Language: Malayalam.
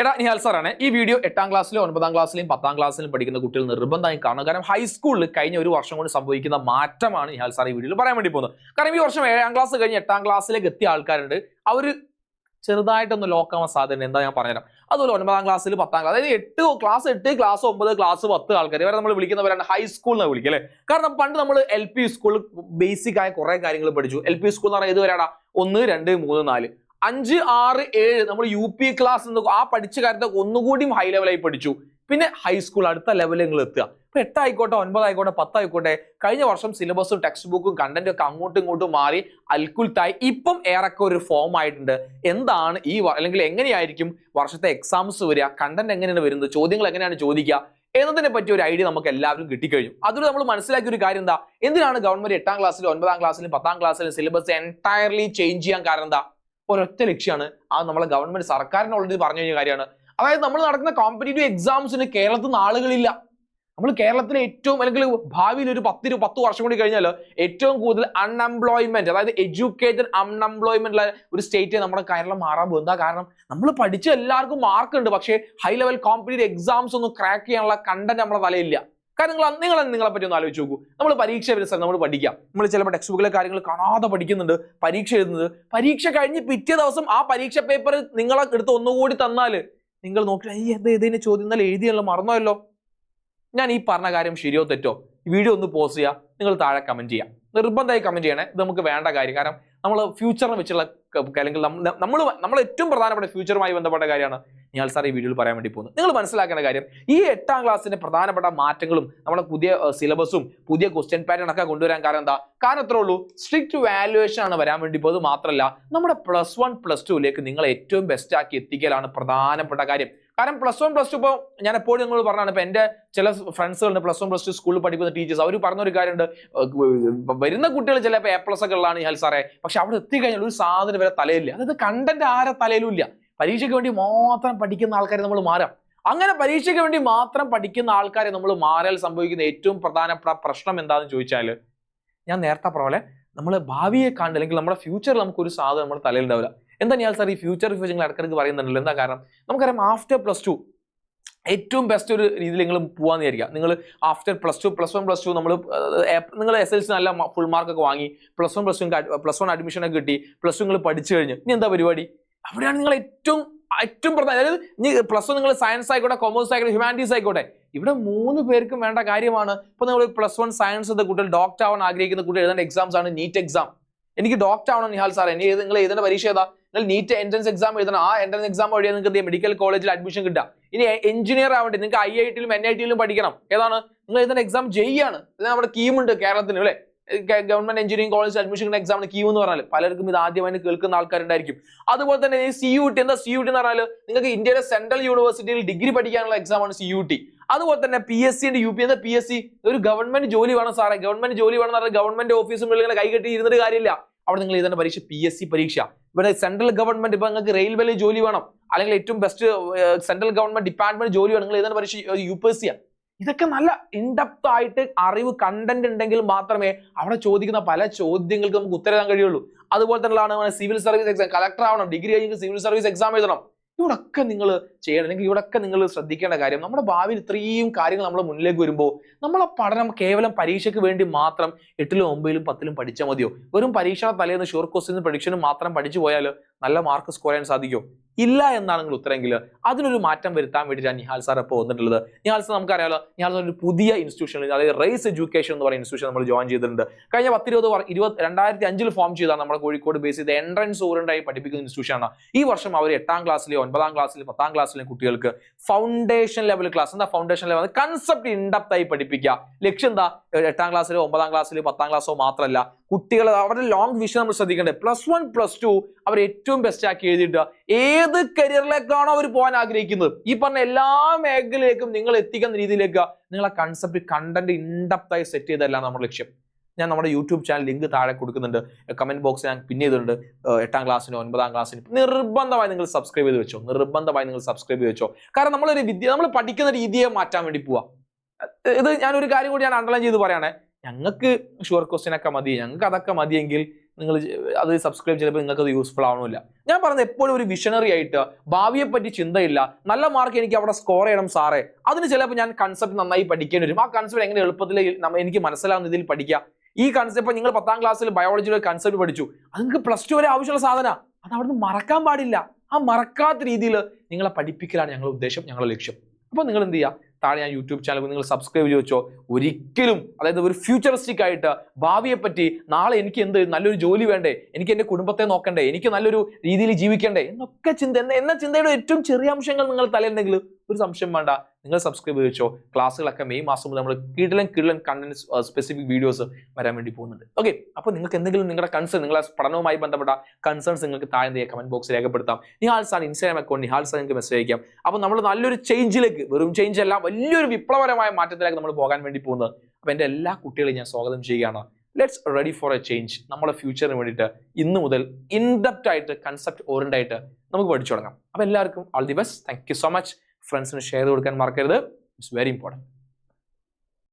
എടാ നിഹാൽ സാറാണ് ഈ വീഡിയോ 8ാം ക്ലാസ്സിലും 9ാം ക്ലാസ്സിലും 10ാം ക്ലാസ്സിലും പഠിക്കുന്ന കുട്ടികൾ നിർബന്ധമായും കാണുക. കാരണം ഹൈസ്കൂളിൽ കഴിഞ്ഞ ഒരു വർഷം കൊണ്ട് സംഭവിക്കുന്ന മാറ്റമാണ് നിഹാൽ സാർ ഈ വീഡിയോയിൽ പറയാൻ വേണ്ടി പോകുന്നത്. കാരണം ഈ വർഷം 7ാം ക്ലാസ് കഴിഞ്ഞ് 8ാം ക്ലാസ്സിലേക്ക് എത്തിയ ആൾക്കാരുണ്ട്. അവർ ചെറുതായിട്ടൊന്ന് ലോക്കാവാൻ സാധ്യത എന്താ ഞാൻ പറഞ്ഞുതരാം. അതുപോലെ 9ാം ക്ലാസ്സിൽ 10ാം ക്ലാസ്, അതായത് ക്ലാസ് 8 ക്ലാസ് 9 ക്ലാസ് 10 ആൾക്കാർ ഇവരെ നമ്മൾ വിളിക്കുന്നവരാണ് ഹൈസ്കൂൾ എന്ന് വിളിക്കുക അല്ലേ. കാരണം പണ്ട് നമ്മൾ LP സ്കൂളിൽ ബേസിക് ആയ കുറെ കാര്യങ്ങൾ പഠിച്ചു. LP സ്കൂൾ എന്ന് പറയുന്നത് ഇതുവരെയാണ് 1 2 3 4 5 6 7 നമ്മൾ UP ക്ലാസ് ആ പഠിച്ച കാര്യത്തെ ഒന്നുകൂടിയും ഹൈ ലെവലായി പഠിച്ചു. പിന്നെ ഹൈസ്കൂൾ അടുത്ത ലെവലിൽ നിങ്ങൾ എത്തുക. ഇപ്പൊ 8 ആയിക്കോട്ടെ 9 ആയിക്കോട്ടെ 10 ആയിക്കോട്ടെ, കഴിഞ്ഞ വർഷം സിലബസും ടെക്സ്റ്റ് ബുക്കും കണ്ടന്റും ഒക്കെ അങ്ങോട്ടും ഇങ്ങോട്ടും മാറി അൽക്കുൽത്തായി ഇപ്പം ഏറെക്കെ ഒരു ഫോം ആയിട്ടുണ്ട്. എന്താണ് ഈ അല്ലെങ്കിൽ എങ്ങനെയായിരിക്കും വർഷത്തെ എക്സാംസ് വരിക, കണ്ടന്റ് എങ്ങനെയാണ് വരുന്നത്, ചോദ്യങ്ങൾ എങ്ങനെയാണ് ചോദിക്കുക എന്നതിനെ പറ്റി ഒരു ഐഡിയ നമുക്ക് എല്ലാവരും കിട്ടിക്കഴിഞ്ഞു. അതിൽ നമ്മൾ മനസ്സിലാക്കിയ ഒരു കാര്യം എന്താ, എന്തിനാണ് ഗവൺമെന്റ് 8ാം ക്ലാസ്സിലും 9ാം ക്ലാസ്സിലും 10ാം ക്ലാസ്സിലും സിലബസ് എൻറ്റയർലി ചേഞ്ച് ചെയ്യാൻ കാരണം എന്താ? ഒരൊറ്റ ലക്ഷ്യമാണ്. അത് നമ്മളെ ഗവൺമെന്റ് സർക്കാരിന് ഓൾറെഡി പറഞ്ഞു കഴിഞ്ഞ കാര്യമാണ്. അതായത് നമ്മൾ നടക്കുന്ന കോമ്പറ്റേറ്റീവ് എക്സാംസിന് കേരളത്തിൽ നിന്ന് ആളുകളില്ല. നമ്മൾ കേരളത്തിലെ ഏറ്റവും അല്ലെങ്കിൽ ഭാവിയിൽ ഒരു 10 വർഷം കൂടി കഴിഞ്ഞാൽ ഏറ്റവും കൂടുതൽ അൺഎംപ്ലോയ്മെന്റ്, അതായത് എഡ്യൂക്കേറ്റഡ് അൺഎംപ്ലോയ്മെന്റ് ഒരു സ്റ്റേറ്റ് നമ്മുടെ കേരളം മാറാൻ പോകും. എന്താ കാരണം? നമ്മൾ പഠിച്ച എല്ലാവർക്കും മാർക്ക് ഉണ്ട്, പക്ഷേ ഹൈ ലെവൽ കോമ്പറ്റേറ്റീവ് എക്സാംസ് ഒന്നും ക്രാക്ക് ചെയ്യാനുള്ള കണ്ടന്റ് നമ്മുടെ തലയില്ല. കാരണം നിങ്ങളെ പറ്റി ഒന്ന് ആലോചിച്ച് നോക്കൂ. നമ്മൾ പരീക്ഷ വരുന്ന നമ്മൾ പഠിക്കാം, നമ്മൾ ചിലപ്പോൾ ടെക്സ്റ്റ് ബുക്കിലെ കാര്യങ്ങൾ കാണാതെ പഠിക്കുന്നുണ്ട്, പരീക്ഷ എഴുതുന്നത്. പരീക്ഷ കഴിഞ്ഞ് പിറ്റേ ദിവസം ആ പരീക്ഷ പേപ്പർ നിങ്ങളെ എടുത്ത് ഒന്നുകൂടി തന്നാൽ നിങ്ങൾ നോക്കി ഏതിന് ചോദ്യം എന്നാൽ എഴുതിയല്ലോ മറന്നോയല്ലോ. ഞാൻ ഈ പറഞ്ഞ കാര്യം ശരിയോ തെറ്റോ? വീഡിയോ ഒന്ന് പോസ്റ്റ് ചെയ്യുക, നിങ്ങൾ താഴെ കമന്റ് ചെയ്യാം. നിർബന്ധമായി കമന്റ് ചെയ്യണേ. ഇത് നമുക്ക് വേണ്ട കാര്യം. കാരണം നമ്മൾ ഫ്യൂച്ചറിനെ വെച്ചുള്ള അല്ലെങ്കിൽ നമ്മൾ ഏറ്റവും പ്രധാനപ്പെട്ട ഫ്യൂച്ചറുമായി ബന്ധപ്പെട്ട കാര്യമാണ് നിഹാൽ സാർ ഈ വീഡിയോയിൽ പറയാൻ വേണ്ടി പോകുന്നത്. നിങ്ങൾ മനസ്സിലാക്കേണ്ട കാര്യം, ഈ 8ാം ക്ലാസ്സിന്റെ പ്രധാനപ്പെട്ട മാറ്റങ്ങളും നമ്മുടെ പുതിയ സിലബസും പുതിയ ക്വസ്റ്റ്യൻ പാറ്റേൺ ഒക്കെ കൊണ്ടുവരാൻ കാരണം എന്താ? കാരണം അത്രേ ഉള്ളൂ, സ്ട്രിക്റ്റ് വാല്യുവേഷൻ ആണ് വരാൻ വേണ്ടി പോകുന്നത്. മാത്രമല്ല നമ്മുടെ +1 +2ലേക്ക് നിങ്ങളെ ഏറ്റവും ബെസ്റ്റ് ആക്കി എത്തിക്കലാണ് പ്രധാനപ്പെട്ട കാര്യം. കാരണം +1 +2 ഇപ്പോൾ ഞാൻ എപ്പോഴും നിങ്ങൾ പറഞ്ഞാണ്, ഇപ്പൊ എന്റെ ചില ഫ്രണ്ട്സുകളുണ്ട് +1 +2 സ്കൂളിൽ പഠിക്കുന്ന ടീച്ചേഴ്സ്. അവർ പറഞ്ഞൊരു കാര്യമുണ്ട്, വരുന്ന കുട്ടികൾ ചിലപ്പോൾ A+ ഒക്കെ ഉള്ളതാണ് നിഹാൽ സാറേ, പക്ഷെ അവിടെ എത്തിക്കഴിഞ്ഞാൽ ഒരു സാധനം വരെ തലയില്ല. അതായത് കണ്ടന്റ് ആരെ തലയിലും ഇല്ല. പരീക്ഷയ്ക്ക് വേണ്ടി മാത്രം പഠിക്കുന്ന ആൾക്കാരെ നമ്മൾ മാറാം. അങ്ങനെ പരീക്ഷയ്ക്ക് വേണ്ടി മാത്രം പഠിക്കുന്ന ആൾക്കാരെ നമ്മൾ മാറിയാൽ സംഭവിക്കുന്ന ഏറ്റവും പ്രധാനപ്പെട്ട പ്രശ്നം എന്താണെന്ന് ചോദിച്ചാൽ, ഞാൻ നേരത്തെ പറഞ്ഞ പോലെ നമ്മൾ ഭാവിയെ കണ്ട് അല്ലെങ്കിൽ നമ്മുടെ ഫ്യൂച്ചറിൽ നമുക്കൊരു സാധനം നമ്മുടെ തലയിൽ ഉണ്ടാവില്ല. എന്താ നിഹാൽ സാർ ഈ ഫ്യൂച്ചർ നിങ്ങൾ ഇടയ്ക്കിടയ്ക്ക് പറയുന്നുണ്ടല്ലോ, എന്താ കാരണം? നമുക്കറിയാം ആഫ്റ്റർ +2 ഏറ്റവും ബെസ്റ്റ് ഒരു രീതിയിൽ നിങ്ങൾ പോകാന്ന് വിചാരിക്കുക. നിങ്ങൾ ആഫ്റ്റർ +2 +1 +2 നിങ്ങൾ SLC നല്ല ഫുൾ മാർക്കൊക്കെ വാങ്ങി, +1 അഡ്മിഷൻ ഒക്കെ കിട്ടി, +2 നിങ്ങൾ പഠിച്ചു കഴിഞ്ഞ് ഇനി എന്താ പരിപാടി? അവിടെയാണ് നിങ്ങൾ ഏറ്റവും പ്രധാനം. അതായത് ഇനി +1 നിങ്ങൾ സയൻസ് ആയിക്കോട്ടെ, കൊമേഴ്സ് ആയിക്കോട്ടെ, ഹ്യൂമാനിറ്റീസ് ആയിക്കോട്ടെ, ഇവിടെ 3 പേർക്കും വേണ്ട കാര്യമാണ്. ഇപ്പൊ നിങ്ങൾ +1 സയൻസ് കുട്ടികൾ ഡോക്ടർ ആവാൻ ആഗ്രഹിക്കുന്ന കുട്ടികൾ എഴുതേണ്ട എക്സാംസ് ആണ് നീറ്റ് എക്സാം. എനിക്ക് ഡോക്ടർ ആവണം നിഹാൽ സാർ, നിങ്ങൾ എഴുതേണ്ട പരീക്ഷ ഏതാ? നിങ്ങൾ നീറ്റ് എൻട്രൻസ് എക്സാം എഴുതണം. ആ എൻട്രൻസ് എക്സാം വഴിയാണ് നിങ്ങൾക്ക് മെഡിക്കൽ കോളേജിൽ അഡ്മിഷൻ കിട്ടുക. ഇനി എഞ്ചിനീയർ ആവേണ്ടി നിങ്ങൾക്ക് IIT-ലും NIT-ലും പഠിക്കണം. ഏതാണ്? നിങ്ങൾ എഴുതുന്ന എക്സാം JEE ആണ്. ഇത് നമ്മുടെ കീമുണ്ട് കേരളത്തിന് അല്ലേ, ഗവൺമെന്റ് എഞ്ചിനീയറിംഗ് കോളേജ് അഡ്മിഷൻ എക്സാമിന് കീം എന്ന് പറഞ്ഞാൽ പലർക്കും ഇത് ആദ്യമായി കേൾക്കുന്ന ആൾക്കാരുണ്ടായിരിക്കും. അതുപോലെ തന്നെ CUT. എന്താ CUT എന്ന് പറഞ്ഞാൽ? നിങ്ങൾക്ക് ഇന്ത്യയിലെ സെൻട്രൽ യൂണിവേഴ്സിറ്റിയിൽ ഡിഗ്രി പഠിക്കാനുള്ള എക്സാമാണ് CUT. അതുപോലെ തന്നെ PSC ഉണ്ട്. UP എന്താ PSC? ഒരു ഗവൺമെന്റ് ജോലി വേണം സാറേ. ഗവൺമെന്റ് ജോലി വേണം എന്ന് പറഞ്ഞാൽ ഗവൺമെന്റ് ഓഫീസും ഇങ്ങനെ കൈകെട്ടി ഇരുന്നിട്ട് കാര്യമില്ല. അവിടെ നിങ്ങൾ എഴുതുന്ന പരീക്ഷ PSC പരീക്ഷ. ഇവിടെ സെൻട്രൽ ഗവൺമെന്റ്, ഇപ്പൊ നിങ്ങൾക്ക് റെയിൽവേയിൽ ജോലി വേണം, അല്ലെങ്കിൽ ഏറ്റവും ബെസ്റ്റ് സെൻട്രൽ ഗവൺമെന്റ് ഡിപ്പാർട്ട്മെന്റ് ജോലി വേണം, നിങ്ങൾ എഴുതുന്ന പരീക്ഷ UPSC. ഇതൊക്കെ നല്ല ഇൻഡെപ്ത് ആയിട്ട് അറിവ് കണ്ടന്റ് ഉണ്ടെങ്കിൽ മാത്രമേ അവിടെ ചോദിക്കുന്ന പല ചോദ്യങ്ങൾക്ക് നമുക്ക് ഉത്തരം എഴുതാൻ കഴിയുള്ളൂ. അതുപോലെ തന്നെയാണ് സിവിൽ സർവീസ് എക്സാം. കളക്ടർ ആവണം, ഡിഗ്രി കഴിഞ്ഞ് സിവിൽ സർവീസ് എക്സാം എഴുതണം. ഇവിടൊക്കെ നിങ്ങൾ ചെയ്യണം. അല്ലെങ്കിൽ ഇവിടൊക്കെ നിങ്ങൾ ശ്രദ്ധിക്കേണ്ട കാര്യം, നമ്മുടെ ഭാവിയിൽ ഇത്രയും കാര്യങ്ങൾ നമ്മുടെ മുന്നിലേക്ക് വരുമ്പോൾ നമ്മളെ പഠനം കേവലം പരീക്ഷയ്ക്ക് വേണ്ടി മാത്രം 8ലും 9ലും 10ലും പഠിച്ചാൽ മതിയോ? വെറും പരീക്ഷ തലേന്ന് ഷുവർ ക്വസ്റ്റ്യൻ പ്രഡിക്ഷനും മാത്രം പഠിച്ചു പോയാൽ നല്ല മാർക്ക് സ്കോർ ചെയ്യാൻ സാധിക്കുമോ? ഇല്ല എന്നാണ് നിങ്ങൾ ഉത്തരമെങ്കിൽ അതിനൊരു മാറ്റം വരുത്താൻ വേണ്ടിയിട്ടാണ് നിഹാൽ സാർ ഇപ്പോൾ വന്നിട്ടുള്ളത്. നിഹാൽ സാർ നമുക്കറിയാലോ, നിഹാൽ സാർ ഒരു പുതിയ ഇൻസ്റ്റിറ്റ്യൂഷൻ, അതായത് റേസ് എഡ്യൂക്കേഷൻ എന്ന് പറയുന്ന ഇൻസ്റ്റിറ്റ്യൂഷൻ നമ്മൾ ജോയിൻ ചെയ്തിട്ടുണ്ട്. കഴിഞ്ഞ 2005 ഫോം ചെയ്താണ് നമ്മുടെ കോഴിക്കോട് ബേസ് ചെയ്ത് എൻട്രൻസ് ഓറിയന്റായി പഠിപ്പിക്കുന്ന ഇൻസ്റ്റിറ്റ്യൂഷനാണ്. ഈ വർഷം അവർ 8ാം ക്ലാസ്സിലെയോ 9ാം ക്ലാസ്സിലെയോ 10ാം ക്ലാസ്സിലെയും കുട്ടികൾക്ക് ഫൗണ്ടേഷൻ ലെവൽ ക്ലാസ്. എന്താ ഫൗണ്ടേഷൻ ലെവൽ? കൺസെപ്റ്റ് ഇൻഡെപ്ത് ആയി പഠിപ്പിക്കുക. ലക്ഷ്യം എന്താ? 8ാം ക്ലാസ്സിലോ 9ാം ക്ലാസ്സിലോ 10ാം ക്ലാസ്സോ മാത്രമല്ല, കുട്ടികൾ അവരുടെ ലോങ് വിഷൻ നമ്മൾ ശ്രദ്ധിക്കേണ്ടത്. +1 +2 അവർ ഏറ്റവും ബെസ്റ്റ് ആക്കി എഴുതിയിട്ട് ഏത് കരിയറിലേക്കാണോ അവർ പോകാൻ ആഗ്രഹിക്കുന്നത്, ഈ പറഞ്ഞ എല്ലാ മേഖലയിലേക്കും നിങ്ങൾ എത്തിക്കുന്ന രീതിയിലേക്ക് നിങ്ങളെ കൺസെപ്റ്റ് കണ്ടന്റ് ഇൻഡെപ്ത് ആയി സെറ്റ് ചെയ്തതല്ല നമ്മുടെ ലക്ഷ്യം. ഞാൻ നമ്മുടെ യൂട്യൂബ് ചാനൽ ലിങ്ക് താഴെ കൊടുക്കുന്നുണ്ട്, കമന്റ് ബോക്സ് ഞാൻ പിൻ ചെയ്തിട്ടുണ്ട്. 8ാം ക്ലാസ്സിനോ 9ാം ക്ലാസ്സിനോ നിർബന്ധമായി നിങ്ങൾ സബ്സ്ക്രൈബ് ചെയ്ത് വെച്ചോ. കാരണം നമ്മൾ പഠിക്കുന്ന രീതിയെ മാറ്റാൻ വേണ്ടി പോവാ. ഇത് ഞാനൊരു കാര്യം കൂടി ഞാൻ അണ്ടർലൈൻ ചെയ്ത് പറയണേ, ഞങ്ങൾക്ക് ഷുവർ ക്വസ്റ്റ്യൻ ഒക്കെ മതി, ഞങ്ങൾക്ക് അതൊക്കെ മതിയെങ്കിൽ നിങ്ങൾ അത് സബ്സ്ക്രൈബ് ചെയ്തപ്പോൾ നിങ്ങൾക്ക് അത് യൂസ്ഫുൾ ആവണമില്ല. ഞാൻ പറഞ്ഞത് എപ്പോഴും ഒരു വിഷണറി ആയിട്ട് ഭാവിയെ പറ്റി ചിന്തയില്ല, നല്ല മാർക്ക് എനിക്ക് അവിടെ സ്കോർ ചെയ്യണം സാറേ, അതിന് ചിലപ്പോൾ ഞാൻ കൺസെപ്റ്റ് നന്നായി പഠിക്കേണ്ടി വരും. ആ കൺസെപ്റ്റ് എങ്ങനെ എളുപ്പത്തിൽ എനിക്ക് മനസ്സിലാവുന്ന രീതിയിൽ പഠിക്കുക. ഈ കൺസെപ്റ്റ് നിങ്ങൾ 10ാം ക്ലാസ്സിൽ ബയോളജിയുടെ കൺസെപ്റ്റ് പഠിച്ചു, അത് നിങ്ങൾക്ക് +2 വരെ ആവശ്യമുള്ള സാധന, അത് അവിടുന്ന് മറക്കാൻ പാടില്ല. ആ മറക്കാത്ത രീതിയിൽ നിങ്ങളെ പഠിപ്പിക്കലാണ് ഞങ്ങളുടെ ഉദ്ദേശം, ഞങ്ങളുടെ ലക്ഷ്യം. അപ്പോൾ നിങ്ങൾ എന്ത് ചെയ്യുക, താഴെ ഞാൻ യൂട്യൂബ് ചാനൽ നിങ്ങൾ സബ്സ്ക്രൈബ് ചെയ്ത് വെച്ചോ. ഒരിക്കലും അതായത് ഒരു ഫ്യൂച്ചറിസ്റ്റിക് ആയിട്ട് ഭാവിയെ പറ്റി, നാളെ എനിക്ക് നല്ലൊരു ജോലി വേണ്ടേ, എനിക്ക് എൻ്റെ കുടുംബത്തെ നോക്കണ്ടേ, എനിക്ക് നല്ലൊരു രീതിയിൽ ജീവിക്കണ്ടേ എന്നൊക്കെ എന്ന ചിന്തയുടെ ഏറ്റവും ചെറിയ അംശങ്ങൾ നിങ്ങൾ തലയിലുണ്ടെങ്കിൽ ഒരു സംശയം വേണ്ട, നിങ്ങൾ സബ്സ്ക്രൈബ് ചെയ്ത് വെച്ചോ. ക്ലാസ്സുകളൊക്കെ മെയ് മാസം മുതൽ നമ്മൾ കിടിലൻ കണ്ടന്റ് സ്പെസിഫിക് വീഡിയോസ് വരാൻ വേണ്ടി പോകുന്നുണ്ട്. ഓക്കെ, അപ്പോൾ നിങ്ങൾക്ക് എന്തെങ്കിലും നിങ്ങളുടെ കൺസേൺ, നിങ്ങളുടെ പഠനവുമായി ബന്ധപ്പെട്ട കൺസേൺസ് നിങ്ങൾക്ക് താഴെ കമന്റ് ബോക്സിൽ രേഖപ്പെടുത്താം. നിഹാൽസാൻ ഇൻസ്റ്റാഗ്രാം അക്കൗണ്ട് നിഹാൽസാൻ നിങ്ങൾക്ക് മെസ്സേജ് അയക്കാം. അപ്പോൾ നമ്മൾ നല്ലൊരു ചേഞ്ചിലേക്ക്, വെറും ചേഞ്ച് അല്ല, വലിയൊരു വിപ്ലവകരമായ മാറ്റത്തിലേക്ക് നമ്മൾ പോകാൻ വേണ്ടി പോകുന്നത്. അപ്പോൾ എൻ്റെ എല്ലാ കുട്ടികളെയും ഞാൻ സ്വാഗതം ചെയ്യുകയാണ്. Let's ready for A change. നമ്മുടെ ഫ്യൂച്ചറിന് വേണ്ടിയിട്ട് ഇന്ന് മുതൽ ഇൻഡെപ്റ്റ് ആയിട്ട് കൺസെപ്റ്റ് ഓറിയന്റഡ് ആയിട്ട് നമുക്ക് പഠിച്ചു തുടങ്ങാം. അപ്പോൾ എല്ലാവർക്കും all the best. Thank you so much. ഫ്രണ്ട്സിന് ഷെയർ ചെയ്ത് കൊടുക്കാൻ മറക്കരുത്. It's very important.